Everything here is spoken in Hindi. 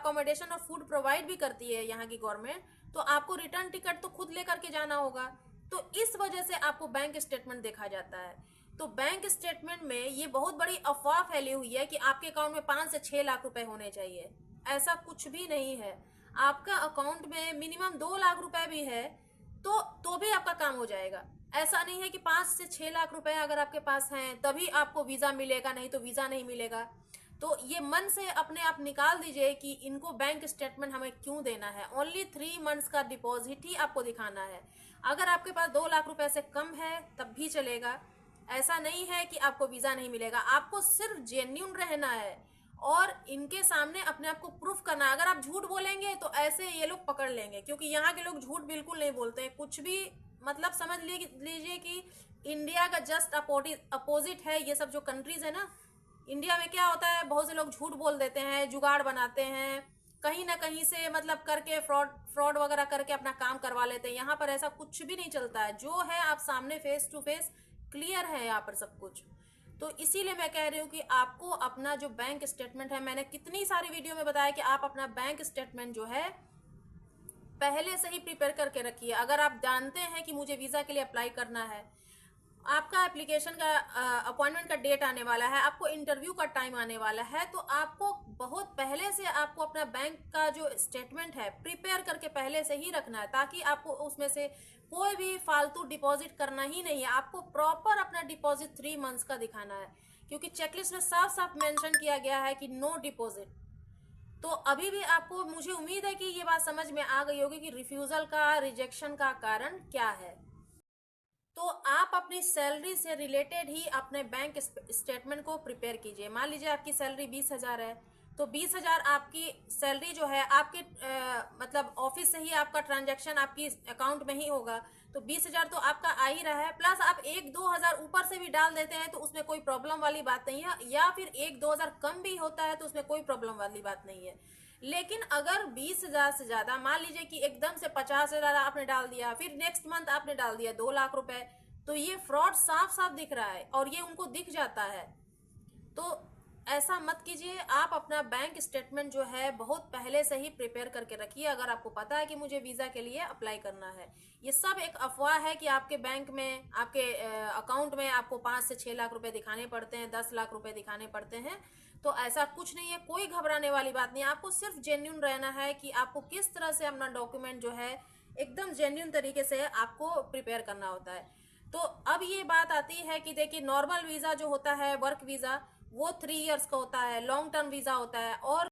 अकोमोडेशन और फूड प्रोवाइड भी करती है यहाँ की गवर्नमेंट, तो आपको रिटर्न टिकट तो खुद लेकर के जाना होगा। तो इस वजह से आपको बैंक स्टेटमेंट देखा जाता है। तो बैंक स्टेटमेंट में ये बहुत बड़ी अफवाह फैली हुई है कि आपके अकाउंट में 5 से 6 लाख रुपए होने चाहिए। ऐसा कुछ भी नहीं है। आपका अकाउंट में मिनिमम 2 लाख रुपए भी है तो भी आपका काम हो जाएगा। ऐसा नहीं है कि 5 से 6 लाख रुपए अगर आपके पास हैं तभी आपको वीजा मिलेगा, नहीं तो वीजा नहीं मिलेगा। तो ये मन से अपने आप निकाल दीजिए कि इनको बैंक स्टेटमेंट हमें क्यों देना है। ओनली 3 मंथ्स का डिपॉजिट ही आपको दिखाना है। अगर आपके पास 2 लाख रुपए से कम है तब भी चलेगा। ऐसा नहीं है कि आपको वीजा नहीं मिलेगा। आपको सिर्फ जेन्युइन रहना है और इनके सामने अपने आप को प्रूफ करना है। अगर आप झूठ बोलेंगे तो ऐसे ये लोग पकड़ लेंगे, क्योंकि यहाँ के लोग झूठ बिल्कुल नहीं बोलते हैं कुछ भी। मतलब समझ लीजिए कि इंडिया का जस्ट अपोजिट है ये सब जो कंट्रीज है ना। इंडिया में क्या होता है, बहुत से लोग झूठ बोल देते हैं, जुगाड़ बनाते हैं, कहीं ना कहीं से मतलब करके फ्रॉड वगैरह करके अपना काम करवा लेते हैं। यहाँ पर ऐसा कुछ भी नहीं चलता है। जो है आप सामने फेस टू फेस क्लियर है यहाँ पर सब कुछ। तो इसीलिए मैं कह रही हूँ कि आपको अपना जो बैंक स्टेटमेंट है, मैंने कितनी सारी वीडियो में बताया कि आप अपना बैंक स्टेटमेंट जो है पहले से ही प्रिपेयर करके रखिए। अगर आप जानते हैं कि मुझे वीजा के लिए अप्लाई करना है, आपका एप्लीकेशन का अपॉइंटमेंट का डेट आने वाला है, आपको इंटरव्यू का टाइम आने वाला है, तो आपको बहुत पहले से आपको अपना बैंक का जो स्टेटमेंट है प्रिपेयर करके पहले से ही रखना है, ताकि आपको उसमें से कोई भी फालतू डिपॉजिट करना ही नहीं है। आपको प्रॉपर अपना डिपॉजिट 3 मंथ्स का दिखाना है, क्योंकि चेकलिस्ट में साफ साफ मेंशन किया गया है कि नो डिपॉजिट। तो अभी भी आपको, मुझे उम्मीद है कि ये बात समझ में आ गई होगी कि रिफ्यूजल का, रिजेक्शन का कारण क्या है। तो आप अपनी सैलरी से रिलेटेड ही अपने बैंक स्टेटमेंट को प्रिपेयर कीजिए। मान लीजिए आपकी सैलरी 20,000 है, तो 20,000 आपकी सैलरी जो है आपके मतलब ऑफिस से ही आपका ट्रांजैक्शन आपकी अकाउंट में ही होगा, तो 20,000 तो आपका आ ही रहा है। प्लस आप 1-2 हज़ार ऊपर से भी डाल देते हैं तो उसमें कोई प्रॉब्लम वाली बात नहीं है, या फिर 1-2 हज़ार कम भी होता है तो उसमें कोई प्रॉब्लम वाली बात नहीं है। लेकिन अगर 20,000 से ज्यादा, मान लीजिए कि एकदम से 50,000 आपने डाल दिया, फिर नेक्स्ट मंथ आपने डाल दिया 2 लाख रुपए, तो ये फ्रॉड साफ साफ दिख रहा है और ये उनको दिख जाता है। तो ऐसा मत कीजिए। आप अपना बैंक स्टेटमेंट जो है बहुत पहले से ही प्रिपेयर करके रखिए। अगर आपको पता है कि मुझे वीजा के लिए अप्लाई करना है, ये सब एक अफवाह है कि आपके बैंक में, आपके अकाउंट में आपको 5 से 6 लाख रुपए दिखाने पड़ते हैं, 10 लाख रुपए दिखाने पड़ते हैं। तो ऐसा कुछ नहीं है, कोई घबराने वाली बात नहीं है। आपको सिर्फ जेन्युइन रहना है कि आपको किस तरह से अपना डॉक्यूमेंट जो है एकदम जेन्युइन तरीके से आपको प्रिपेयर करना होता है। तो अब ये बात आती है कि देखिए, नॉर्मल वीजा जो होता है, वर्क वीजा, वो 3 इयर्स का होता है, लॉन्ग टर्म वीजा होता है, और